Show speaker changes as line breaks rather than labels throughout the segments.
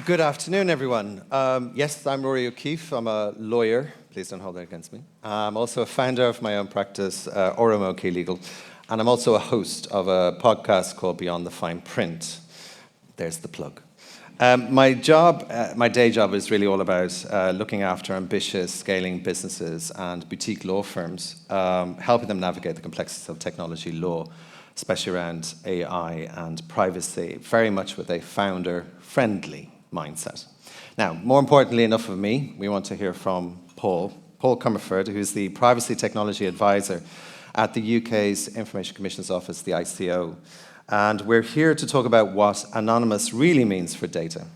Good afternoon, everyone. Yes, I'm Rory O'Keeffe. I'm a lawyer. Please don't hold that against me. I'm also a founder of my own practice, RMOK Legal, and I'm also a host of a podcast called Beyond the Fine Print. There's the plug. My day job is really all about looking after ambitious, scaling businesses and boutique law firms, helping them navigate the complexities of technology law, especially around AI and privacy, very much with a founder-friendly mindset. Now, more importantly, enough of me. We want to hear from Paul Comerford, who's the Privacy Technology Advisor at the UK's Information Commission's Office, the ICO. And we're here to talk about what anonymous really means for data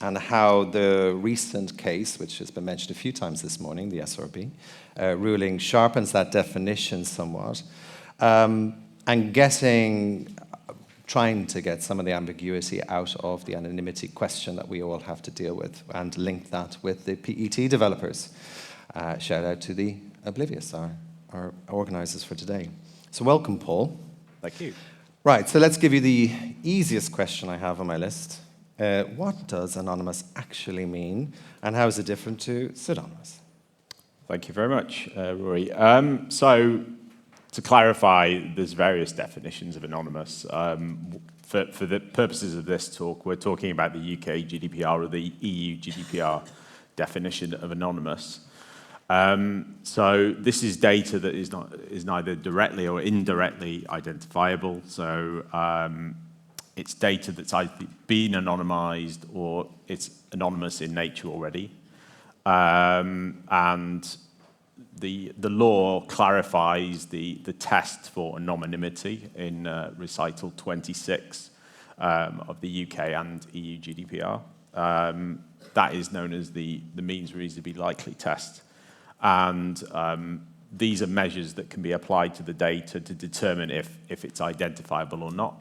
and how the recent case, which has been mentioned a few times this morning, the SRB, ruling sharpens that definition somewhat. And trying to get some of the ambiguity out of the anonymity question that we all have to deal with and link that with the PET developers. Shout out to the Oblivious, our organisers for today. So welcome, Paul.
Thank you.
Right, so let's give you the easiest question I have on my list. What does anonymous actually mean, and how is it different to pseudonymous?
Thank you very much, Rory. So, to clarify, there's various definitions of anonymous. For the purposes of this talk, we're talking about the UK GDPR or the EU GDPR definition of anonymous. So this is data that is neither directly or indirectly identifiable. So it's data that's either been anonymized or it's anonymous in nature already. And the law clarifies the test for anonymity in recital 26 of the UK and EU GDPR. That is known as the means reasonably likely test. And these are measures that can be applied to the data to determine if it's identifiable or not.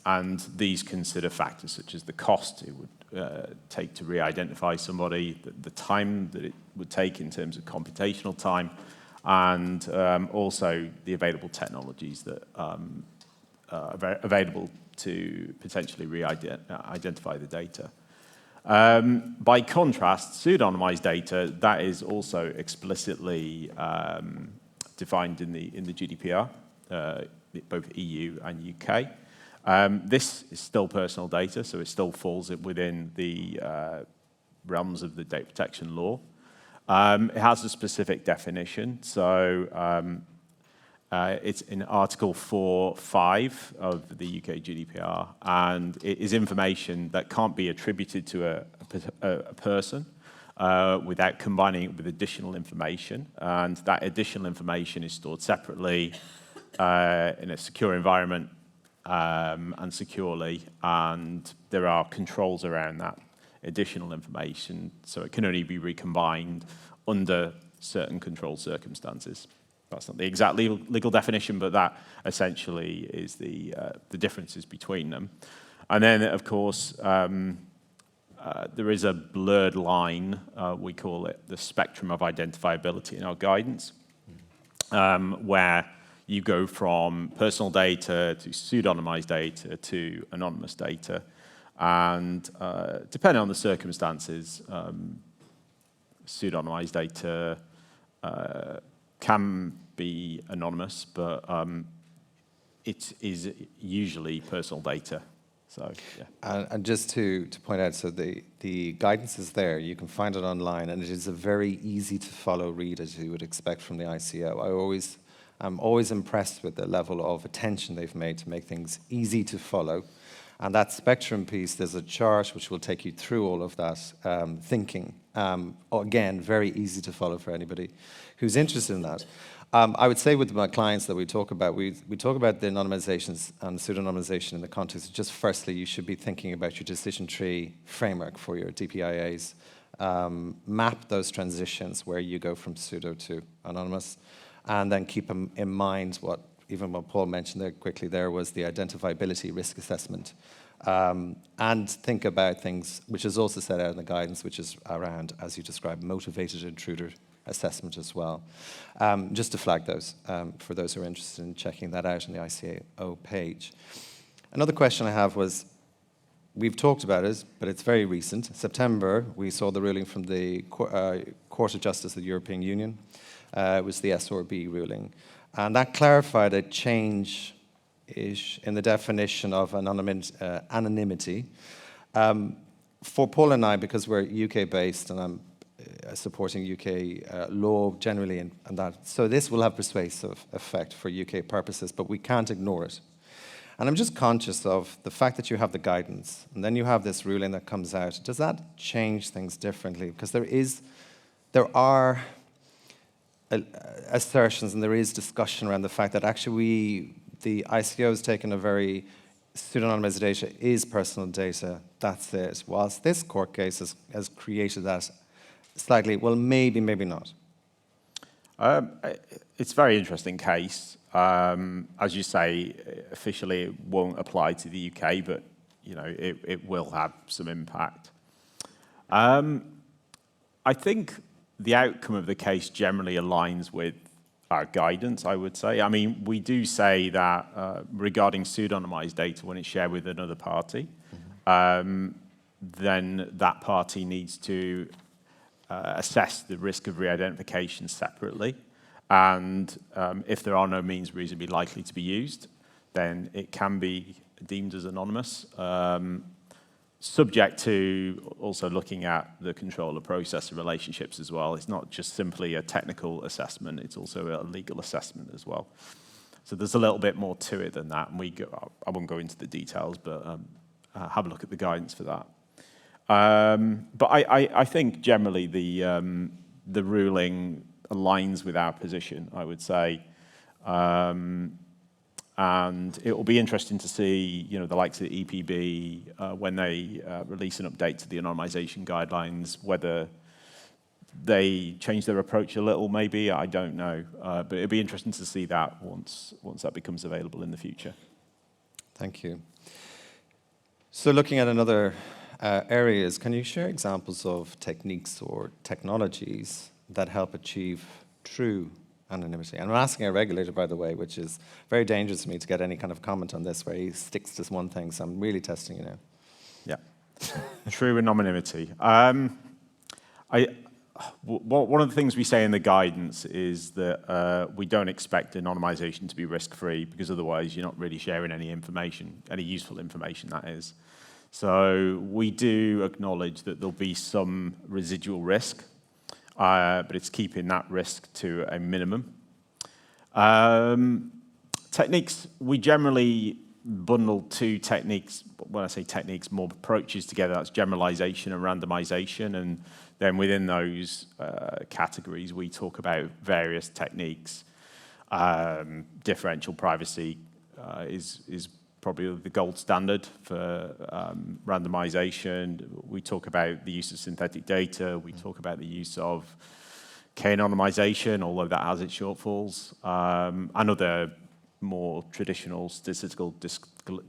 And these consider factors such as the cost it would take to re-identify somebody, the time that it would take in terms of computational time, and also the available technologies that are available to potentially re-identify the data. By contrast, pseudonymized data, that is also explicitly defined in the GDPR, both EU and UK. This is still personal data, so it still falls within the realms of the data protection law. It has a specific definition, so it's in Article 4.5 of the UK GDPR, and it is information that can't be attributed to a person without combining it with additional information, and that additional information is stored separately in a secure environment and securely, and there are controls around that additional information, so it can only be recombined under certain controlled circumstances. That's not the exact legal definition, but that essentially is the differences between them. And then, of course, there is a blurred line, we call it the spectrum of identifiability in our guidance, where you go from personal data to pseudonymized data to anonymous data. And depending on the circumstances, pseudonymized data can be anonymous, but it is usually personal data. So, yeah.
And just to point out, so the guidance is there. You can find it online, and it is a very easy to follow read, as you would expect from the ICO. I'm always impressed with the level of attention they've made to make things easy to follow. And that spectrum piece, there's a chart which will take you through all of that thinking. Again, very easy to follow for anybody who's interested in that. I would say with my clients that we talk about the anonymizations and pseudonymization in the context of just firstly, you should be thinking about your decision tree framework for your DPIAs. Map those transitions where you go from pseudo to anonymous, and then keep in mind what Paul mentioned there quickly there was the identifiability risk assessment. And think about things, which is also set out in the guidance, which is around, as you described, motivated intruder assessment as well. Just to flag those for those who are interested in checking that out on the ICO page. Another question I have was, we've talked about it, but it's very recent. September, we saw the ruling from the Court of Justice of the European Union. It was the SRB ruling. And that clarified a change-ish in the definition of anonymity. For Paul and I, because we're UK-based, and I'm supporting UK law generally, and that, so this will have persuasive effect for UK purposes, but we can't ignore it. And I'm just conscious of the fact that you have the guidance, and then you have this ruling that comes out. Does that change things differently? Because there are assertions and there is discussion around the fact that actually the ICO has taken a very pseudonymous data is personal data, that's it. Whilst this court case has created that slightly, well, maybe, maybe not.
It's a very interesting case. As you say, officially it won't apply to the UK, but you know it will have some impact. I think the outcome of the case generally aligns with our guidance, I would say. I mean, we do say that regarding pseudonymized data, when it's shared with another party, then that party needs to assess the risk of re-identification separately. And if there are no means reasonably likely to be used, then it can be deemed as anonymous, subject to also looking at the controller processor relationships as well. It's not just simply a technical assessment, it's also a legal assessment as well. So there's a little bit more to it than that, and I won't go into the details, but have a look at the guidance for that. But I think generally the ruling aligns with our position, I would say. And it will be interesting to see, you know, the likes of the EPB, when they release an update to the anonymisation guidelines, whether they change their approach a little, maybe, I don't know. But it'll be interesting to see that once that becomes available in the future.
Thank you. So looking at another areas, can you share examples of techniques or technologies that help achieve true anonymity? And I'm asking a regulator, by the way, which is very dangerous for me to get any kind of comment on this, where he sticks to one thing, so I'm really testing you now.
Yeah, true anonymity. One of the things we say in the guidance is that we don't expect anonymisation to be risk-free, because otherwise you're not really sharing any information, any useful information, that is. So we do acknowledge that there'll be some residual risk, but it's keeping that risk to a minimum. Techniques, we generally bundle two techniques. When I say techniques, more approaches together. That's generalization and randomization. And then within those categories, we talk about various techniques. Differential privacy is probably the gold standard for randomization. We talk about the use of synthetic data. We talk about the use of k-anonymization, although that has its shortfalls, and other more traditional statistical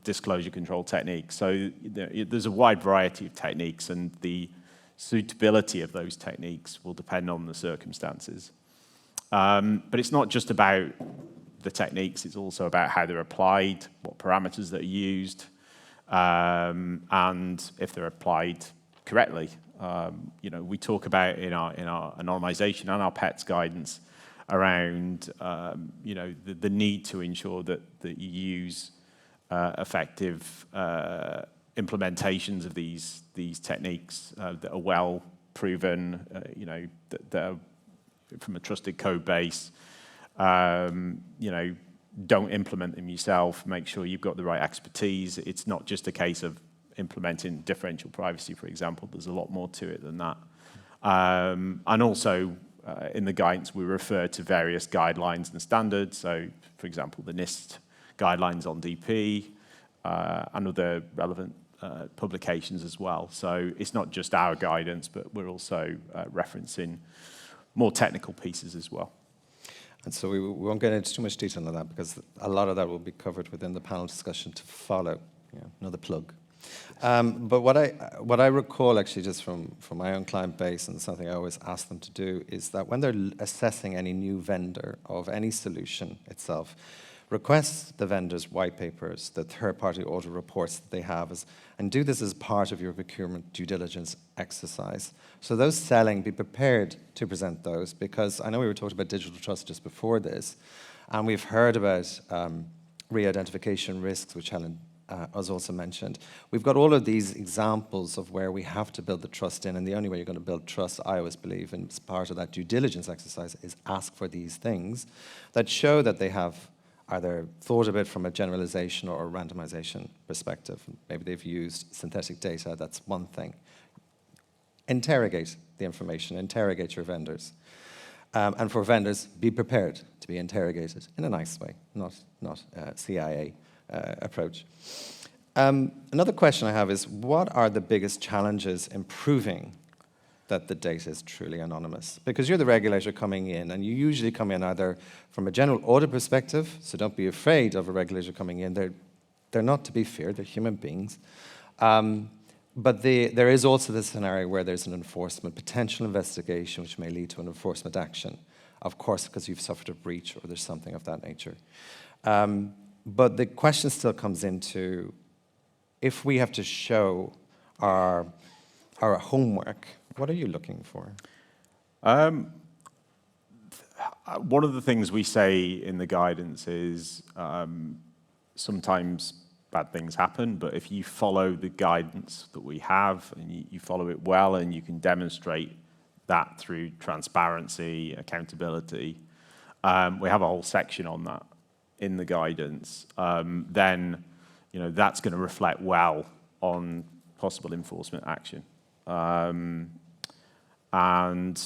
disclosure control techniques. So there's a wide variety of techniques, and the suitability of those techniques will depend on the circumstances. But it's not just about the techniques, it's also about how they're applied, what parameters that are used, and if they're applied correctly. You know, we talk about in our anonymization and our PETS guidance around you know, the need to ensure that you use effective implementations of these techniques that are well proven, you know, that are from a trusted code base. You know, don't implement them yourself. Make sure you've got the right expertise. It's not just a case of implementing differential privacy, for example. There's a lot more to it than that. And also, in the guidance, we refer to various guidelines and standards. So, for example, the NIST guidelines on DP and other relevant publications as well. So it's not just our guidance, but we're also referencing more technical pieces as well.
And so we won't get into too much detail on that, because a lot of that will be covered within the panel discussion to follow. Yeah, another plug. But what I recall actually just from my own client base, and something I always ask them to do, is that when they're assessing any new vendor of any solution itself, Request the vendor's white papers, the third-party audit reports that they have, and do this as part of your procurement due diligence exercise. So those selling, be prepared to present those, because I know we were talking about digital trust just before this, and we've heard about re-identification risks, which Helen has also mentioned. We've got all of these examples of where we have to build the trust in, and the only way you're going to build trust, I always believe, and as part of that due diligence exercise, is ask for these things that show that they have either thought of it from a generalization or a randomization perspective. Maybe they've used synthetic data, that's one thing. Interrogate the information, interrogate your vendors. And for vendors, be prepared to be interrogated in a nice way, not CIA approach. Another question I have is, what are the biggest challenges in proving that the data is truly anonymous? Because you're the regulator coming in, and you usually come in either from a general audit perspective, so don't be afraid of a regulator coming in. They're not to be feared, they're human beings. But there is also the scenario where there's an enforcement, potential investigation, which may lead to an enforcement action, of course, because you've suffered a breach or there's something of that nature. But the question still comes into, if we have to show our homework, what are you looking for?
One of the things we say in the guidance is sometimes bad things happen, but if you follow the guidance that we have and you follow it well and you can demonstrate that through transparency, accountability, we have a whole section on that in the guidance, then that's going to reflect well on possible enforcement action. And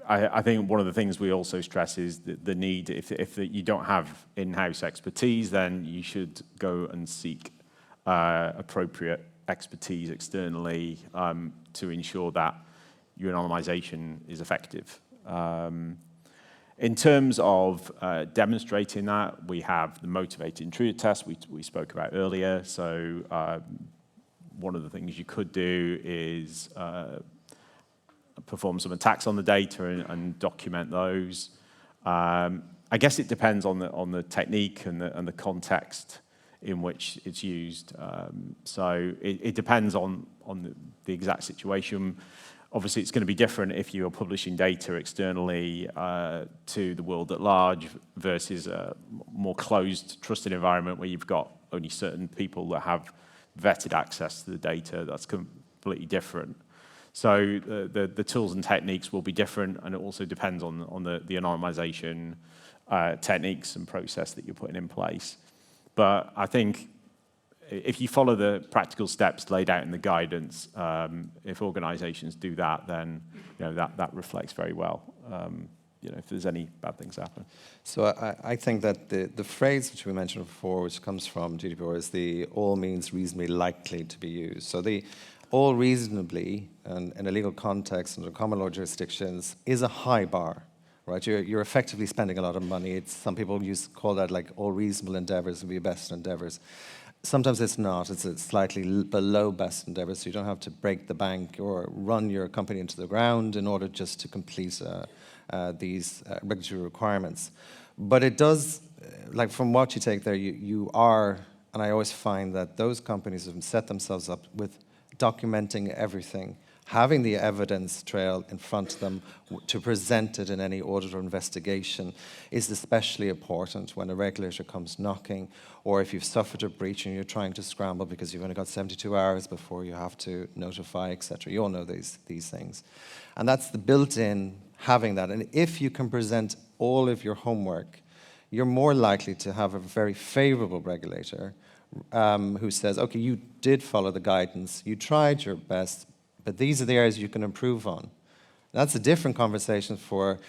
I think one of the things we also stress is the need, if you don't have in-house expertise, then you should go and seek appropriate expertise externally to ensure that your anonymisation is effective. In terms of demonstrating that, we have the motivated intruder test we spoke about earlier. So one of the things you could do is perform some attacks on the data and document those. I guess it depends on the technique and the context in which it's used. So it depends on the exact situation. Obviously, it's going to be different if you're publishing data externally to the world at large versus a more closed, trusted environment where you've got only certain people that have vetted access to the data. That's completely different. So the tools and techniques will be different, and it also depends on the anonymisation techniques and process that you're putting in place. But I think if you follow the practical steps laid out in the guidance, if organisations do that, then that reflects very well. If there's any bad things happen.
So I think that the phrase which we mentioned before, which comes from GDPR, is the all means reasonably likely to be used. So the all reasonably, and in a legal context under common law jurisdictions, is a high bar, right? You're effectively spending a lot of money. Some people call that like all reasonable endeavours would be best endeavours. Sometimes it's not. It's slightly below best endeavours, so you don't have to break the bank or run your company into the ground in order just to complete these regulatory requirements. But it does, like from what you take there, you are, and I always find that those companies have set themselves up with documenting everything, having the evidence trail in front of them to present it in any audit or investigation is especially important when a regulator comes knocking, or if you've suffered a breach and you're trying to scramble because you've only got 72 hours before you have to notify, etc. You all know these things. And that's the built-in having that. And if you can present all of your homework, you're more likely to have a very favorable regulator who says, okay, you did follow the guidance, you tried your best, but these are the areas you can improve on. That's a different conversation for,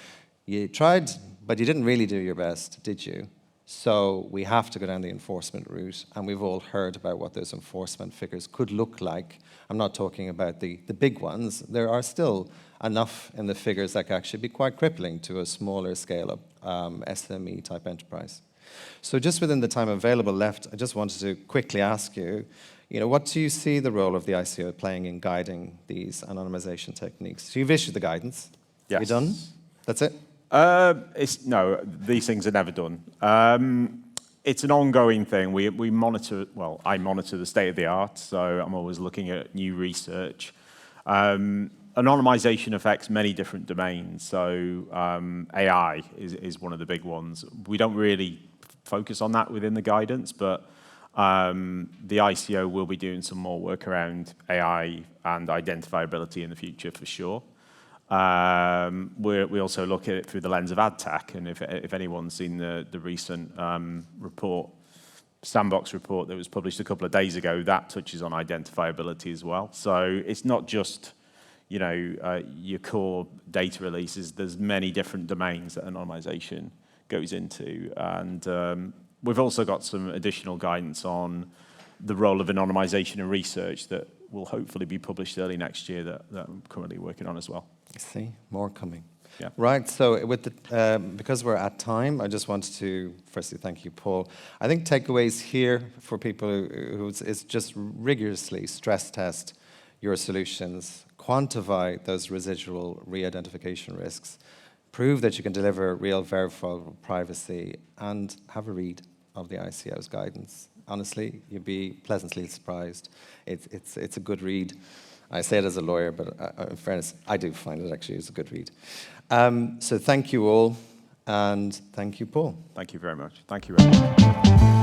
you tried, but you didn't really do your best, did you? So we have to go down the enforcement route, and we've all heard about what those enforcement figures could look like. I'm not talking about the big ones. There are still enough in the figures that can actually be quite crippling to a smaller scale-up SME type enterprise. So just within the time available left, I just wanted to quickly ask you, what do you see the role of the ICO playing in guiding these anonymisation techniques? So you've issued the guidance.
Yes.
You done? That's it?
No, these things are never done. It's an ongoing thing. We monitor, well, I monitor the state of the art, so I'm always looking at new research. Anonymisation affects many different domains, so AI is one of the big ones. We don't really focus on that within the guidance, but the ICO will be doing some more work around AI and identifiability in the future for sure. We also look at it through the lens of ad tech, and if anyone's seen the recent report, Sandbox report that was published a couple of days ago, that touches on identifiability as well. So it's not just your core data releases. There's many different domains that anonymisation goes into, and we've also got some additional guidance on the role of anonymisation in research that will hopefully be published early next year that I'm currently working on as well.
I see, more coming.
Yeah.
Right, so with the, because we're at time, I just wanted to firstly thank you, Paul. I think takeaways here for people who is just rigorously stress test your solutions, quantify those residual re-identification risks, prove that you can deliver real verifiable privacy, and have a read of the ICO's guidance. Honestly, you'd be pleasantly surprised. It's a good read. I say it as a lawyer, but in fairness, I do find it actually is a good read. So thank you all, and thank you, Paul.
Thank you very much. Thank you very much.